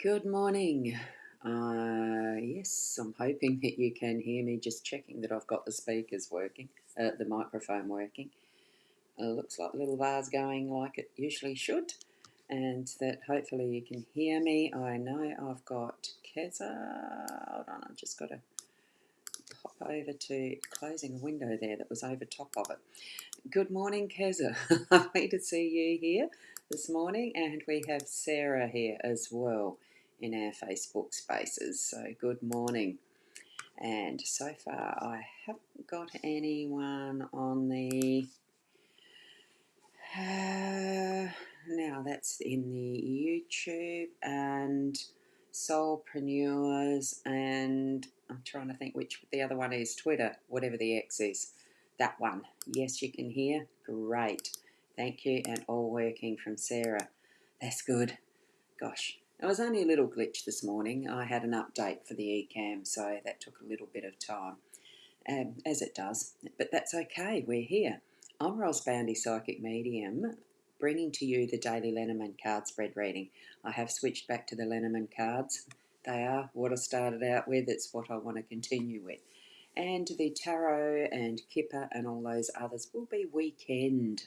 Good morning. Yes, I'm hoping that you can hear me. Just checking that I've got the speakers working, the microphone working. Looks like a little vase going like it usually should, and that hopefully you can hear me. I know I've got Keza. Hold on, I've just got to pop over to closing a window there that was over top of it. Good morning, Keza. Happy to see you here this morning, and we have Sarah here as well in our Facebook spaces. So, good morning. And so far, I haven't got anyone on the. Now that's in the YouTube and Soulpreneurs, and I'm trying to think which the other one is, Twitter, whatever the X is. That one. Yes, you can hear. Great. Thank you. And all working from Sarah. That's good. Gosh, it was only a little glitch this morning. I had an update for the eCam, so that took a little bit of time, as it does. But that's okay. We're here. I'm Rosboundy Psychic Medium, bringing to you the daily Lenormand card spread reading. I have switched back to the Lenormand cards. They are what I started out with. It's what I want to continue with. And the tarot and kipper and all those others will be weekend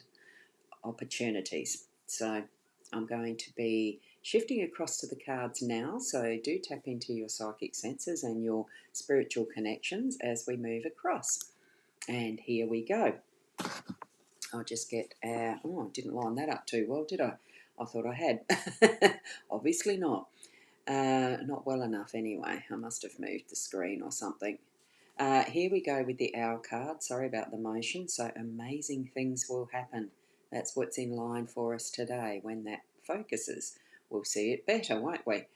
opportunities. So I'm going to be shifting across to the cards now. So do tap into your psychic senses and your spiritual connections as we move across. And here we go. I'll just get I didn't line that up too well, did I? I thought I had. Obviously not. Not well enough anyway. I must have moved the screen or something. Here we go with the Owl card. Sorry about the motion. So amazing things will happen. That's what's in line for us today. When that focuses, we'll see it better, won't we?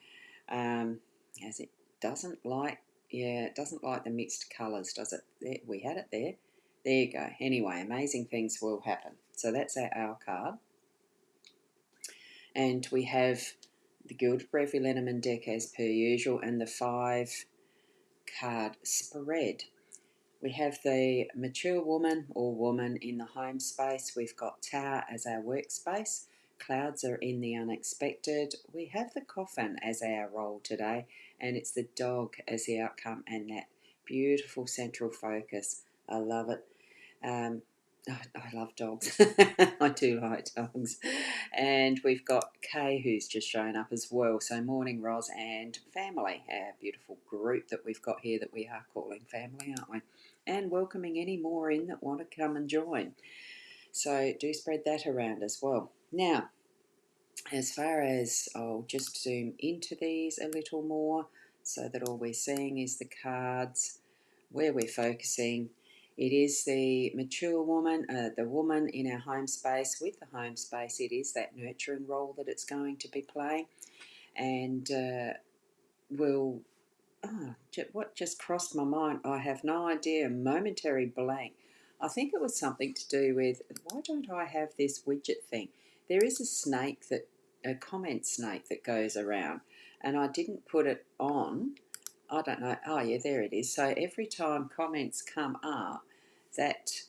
As it doesn't like, it doesn't like the mixed colours, does it? There, we had it there. There you go. Anyway, amazing things will happen. So that's our Owl card. And we have the Guild for every Lenormand deck as per usual, and the 5-card spread. We have the mature woman or woman in the home space. We've got Tower as our workspace. Clouds are in the unexpected. We have the coffin as our role today, and it's the dog as the outcome and that beautiful central focus. I love it. I love dogs. I do like dogs. And we've got Kay who's just shown up as well. So morning, Ros, and family, our beautiful group that we've got here that we are calling family, aren't we? And welcoming any more in that want to come and join. So do spread that around as well. Now, as far as, I'll just zoom into these a little more so that all we're seeing is the cards, where we're focusing. It is the mature woman, the woman in our home space. With the home space, it is that nurturing role that it's going to be playing. And what just crossed my mind, I have no idea, a momentary blank. I think it was something to do with, why don't I have this widget thing? There is a comment snake that goes around, and I didn't put it on. I don't know. Oh, yeah, there it is. So every time comments come up, that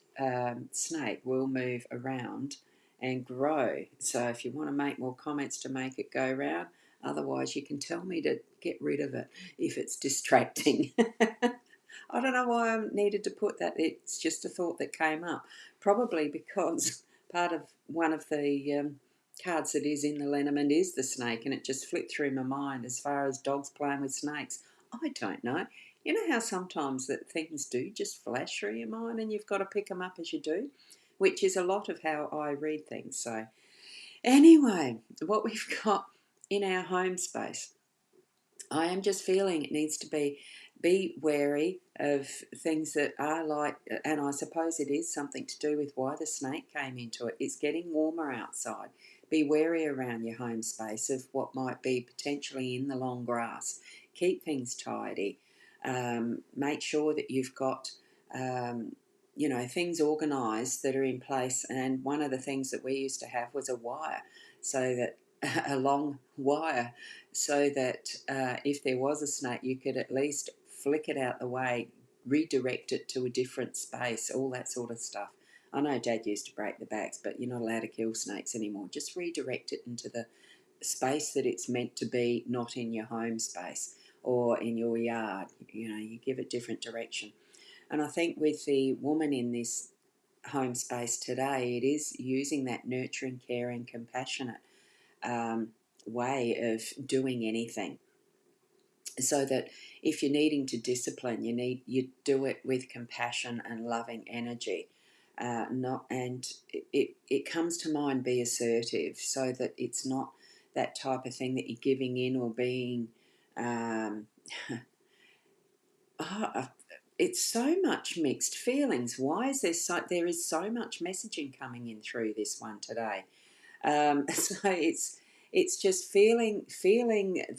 snake will move around and grow. So if you want to make more comments to make it go round, otherwise you can tell me to get rid of it if it's distracting. I don't know why I needed to put that. It's just a thought that came up. Probably because part of one of the cards that is in the Lenormand is the snake, and it just flipped through my mind as far as dogs playing with snakes. I don't know. You know how sometimes that things do just flash through your mind and you've got to pick them up as you do, which is a lot of how I read things. So anyway, what we've got in our home space, I am just feeling it needs to be wary of things that are like, and I suppose it is something to do with why the snake came into it. It's getting warmer outside. Be wary around your home space of what might be potentially in the long grass. Keep things tidy. Make sure that you've got, things organised that are in place. And one of the things that we used to have was a wire, so that a long wire, so that if there was a snake, you could at least flick it out the way, redirect it to a different space, all that sort of stuff. I know Dad used to break the backs, but you're not allowed to kill snakes anymore. Just redirect it into space that it's meant to be, not in your home space or in your yard. You give it different direction. And I think with the woman in this home space today, it is using that nurturing, caring, compassionate way of doing anything, so that if you're needing to discipline, you do it with compassion and loving energy. Not and it comes to mind, be assertive, so that it's not that type of thing that you're giving in or being. Um, oh, it's so much mixed feelings. Why is there is so much messaging coming in through this one today? So it's just feeling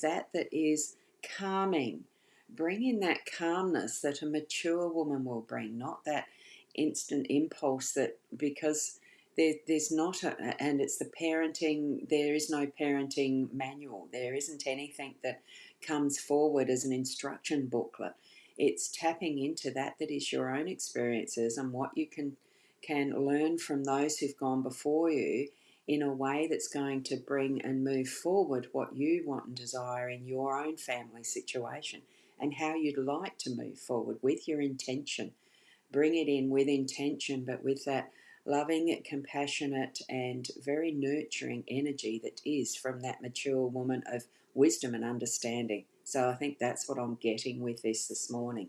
that is calming. Bring in that calmness that a mature woman will bring, not that instant impulse that, because there's not and it's the parenting. There is no parenting manual. There isn't anything that comes forward as an instruction booklet. It's tapping into that is your own experiences and what you can learn from those who've gone before you, in a way that's going to bring and move forward what you want and desire in your own family situation, and how you'd like to move forward with your intention. Bring it in with intention, but with that loving, compassionate, and very nurturing energy that is from that mature woman of wisdom and understanding. So I think that's what I'm getting with this morning.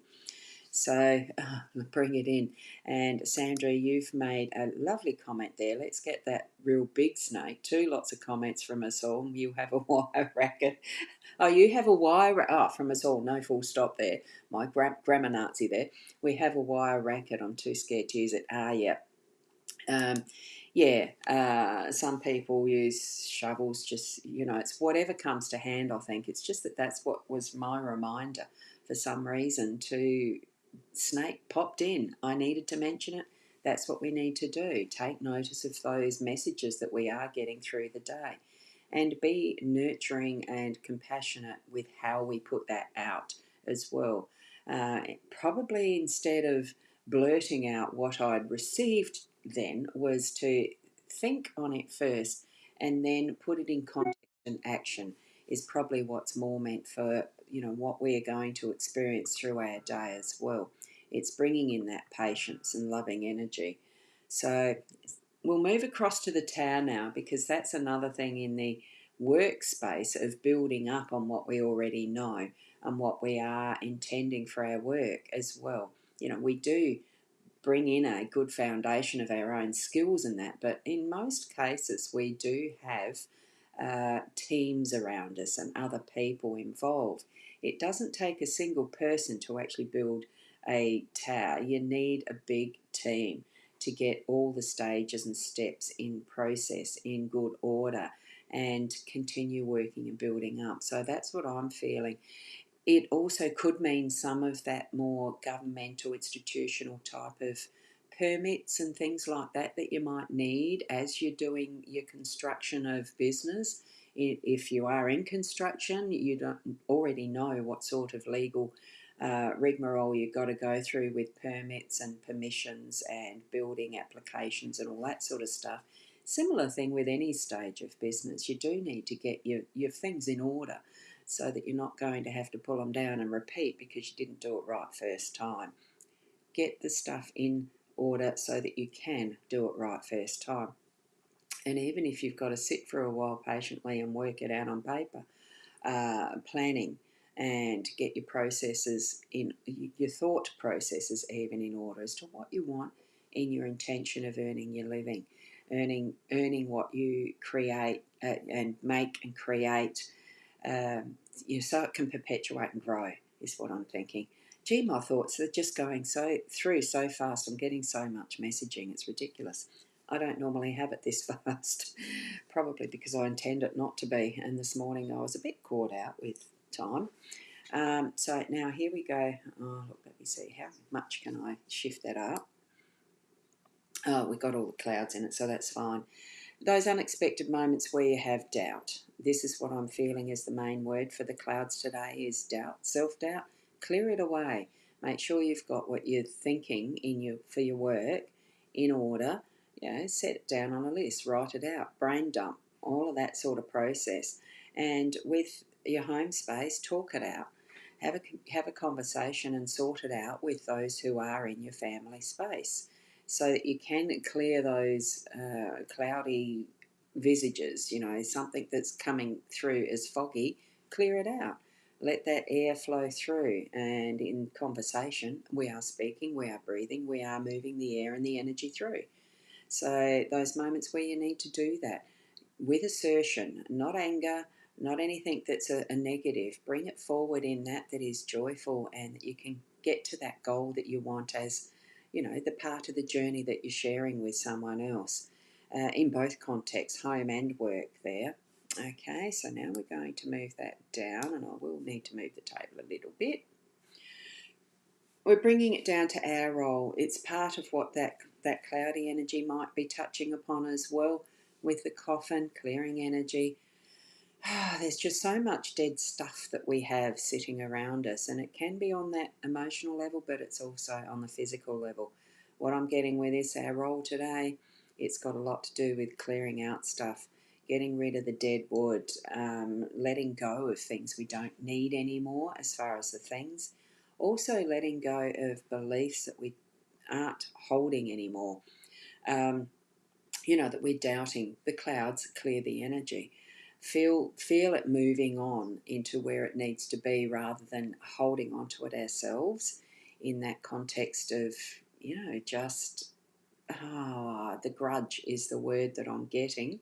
So bring it in. And Sandra, you've made a lovely comment there. Let's get that real big snake too. Lots of comments from us all. You have a wire racket. Oh, you have a wire. From us all. No full stop there. My grammar Nazi there. We have a wire racket. I'm too scared to use it. Yeah. Some people use shovels, just, it's whatever comes to hand, I think. It's just that's what was my reminder for some reason. To snake popped in. I needed to mention it. That's what we need to do. Take notice of those messages that we are getting through the day, and be nurturing and compassionate with how we put that out as well. Probably instead of blurting out what I'd received, then was to think on it first and then put it in context and action, is probably what's more meant for what we are going to experience through our day as well. It's bringing in that patience and loving energy. So we'll move across to the tower now, because that's another thing in the workspace of building up on what we already know and what we are intending for our work as well. We do bring in a good foundation of our own skills in that, but in most cases we do have teams around us and other people involved. It doesn't take a single person to actually build a tower. You need a big team to get all the stages and steps in process in good order and continue working and building up. So that's what I'm feeling. It also could mean some of that more governmental, institutional type of permits and things like that you might need as you're doing your construction of business. If you are in construction, you don't already know what sort of legal rigmarole you've got to go through with permits and permissions and building applications and all that sort of stuff. Similar thing with any stage of business. You do need to get your things in order, so that you're not going to have to pull them down and repeat because you didn't do it right first time. Get the stuff in order so that you can do it right first time. And even if you've got to sit for a while patiently and work it out on paper, planning and get your processes in, your thought processes even in order as to what you want in your intention of earning your living, earning what you create and make and create, so it can perpetuate and grow, is what I'm thinking. Gee, my thoughts are just going so fast. I'm getting so much messaging. It's ridiculous. I don't normally have it this fast, probably because I intend it not to be. And this morning I was a bit caught out with time. So now here we go. Oh, look, let me see. How much can I shift that up? Oh, we've got all the clouds in it, so that's fine. Those unexpected moments where you have doubt. This is what I'm feeling is the main word for the clouds today, is doubt, self-doubt. Clear it away. Make sure you've got what you're thinking for your work in order. Set it down on a list. Write it out. Brain dump. all of that sort of process. And with your home space, talk it out. Have a conversation and sort it out with those who are in your family space, so that you can clear those cloudy visages. Something that's coming through as foggy, clear it out. Let that air flow through, and in conversation, we are speaking, we are breathing, we are moving the air and the energy through. So those moments where you need to do that with assertion, not anger, not anything that's a negative. Bring it forward in that is joyful, and that you can get to that goal that you want as, the part of the journey that you're sharing with someone else, in both contexts, home and work there. Okay, so now we're going to move that down, and I will need to move the table a little bit. We're bringing it down to our role. It's part of what that cloudy energy might be touching upon as well, with the coffin, clearing energy. There's just so much dead stuff that we have sitting around us, and it can be on that emotional level, but it's also on the physical level. What I'm getting with this, our role today, it's got a lot to do with clearing out stuff, getting rid of the dead wood, letting go of things we don't need anymore as far as the things. Also letting go of beliefs that we aren't holding anymore. That we're doubting. The clouds clear the energy. Feel it moving on into where it needs to be, rather than holding on to it ourselves in that context of, just, the grudge is the word that I'm getting.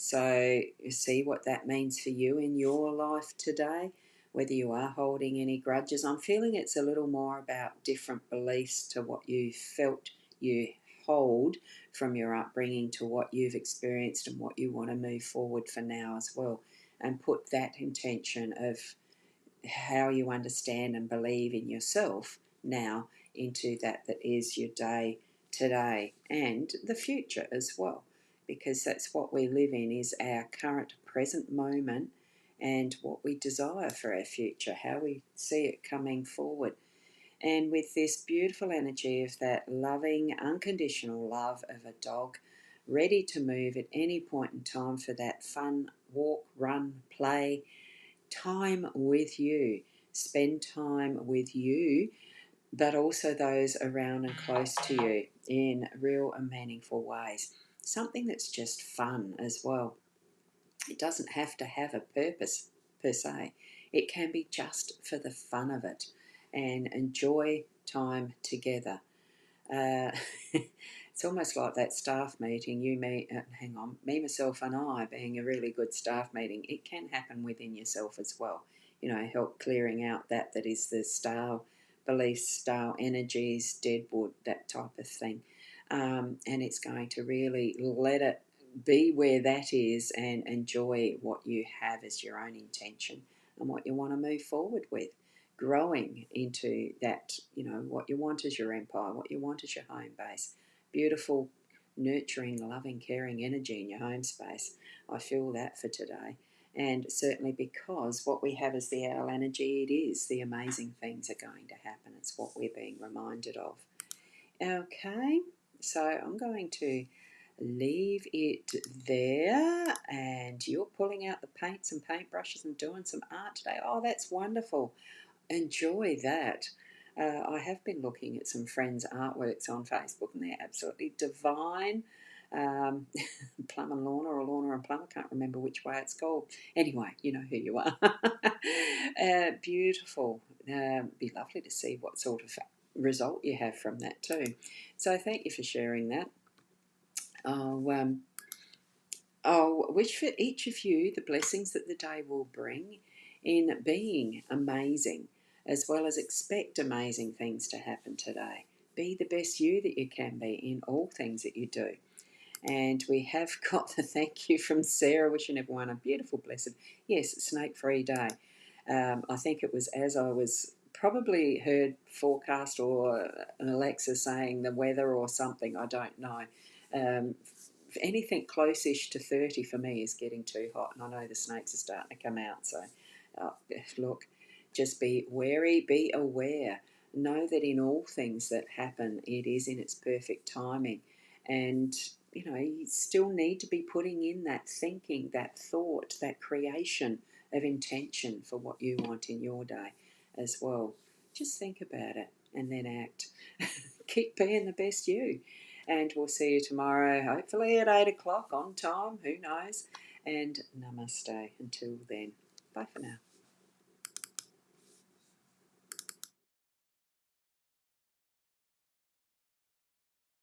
So you see what that means for you in your life today, whether you are holding any grudges. I'm feeling it's a little more about different beliefs to what you felt you hold from your upbringing to what you've experienced and what you want to move forward for now as well. And put that intention of how you understand and believe in yourself now into that is your day today and the future as well, because that's what we live in, is our current present moment, and what we desire for our future, how we see it coming forward. And with this beautiful energy of that loving, unconditional love of a dog, ready to move at any point in time for that fun walk, run, play, time with you. Spend time with you, but also those around and close to you in real and meaningful ways. Something that's just fun as well. It doesn't have to have a purpose per se. It can be just for the fun of it, and enjoy time together. Uh, it's almost like that staff meeting, me, myself and I being a really good staff meeting. It can happen within yourself as well. Help clearing out that is the style beliefs, style energies, deadwood, that type of thing. And it's going to really let it be where that is, and enjoy what you have as your own intention and what you want to move forward with, growing into that, what you want as your empire, what you want as your home base. Beautiful, nurturing, loving, caring energy in your home space. I feel that for today. And certainly, because what we have as the owl energy, it is the amazing things are going to happen. It's what we're being reminded of. Okay, so I'm going to leave it there, and you're pulling out the paints and paintbrushes and doing some art today. Oh, that's wonderful. Enjoy that. I have been looking at some friends' artworks on Facebook, and they're absolutely divine. Plum and Lorna, or Lorna and Plum, I can't remember which way it's called. Anyway, you know who you are. Beautiful. Be lovely to see what sort of result you have from that too. So thank you for sharing that. I'll wish for each of you the blessings that the day will bring in being amazing, as well as expect amazing things to happen today. Be the best you that you can be in all things that you do. And we have got the thank you from Sarah, wishing everyone a beautiful, blessed, yes, snake-free day. I think it was as I was probably heard forecast, or an Alexa saying the weather or something, I don't know. Anything close-ish to 30 for me is getting too hot, and I know the snakes are starting to come out. So, look, just be wary, be aware. Know that in all things that happen, it is in its perfect timing. And you still need to be putting in that thinking, that thought, that creation of intention for what you want in your day as well. Just think about it and then act. Keep being the best you. And we'll see you tomorrow, hopefully at 8 o'clock on time, who knows. And namaste until then. Bye for now.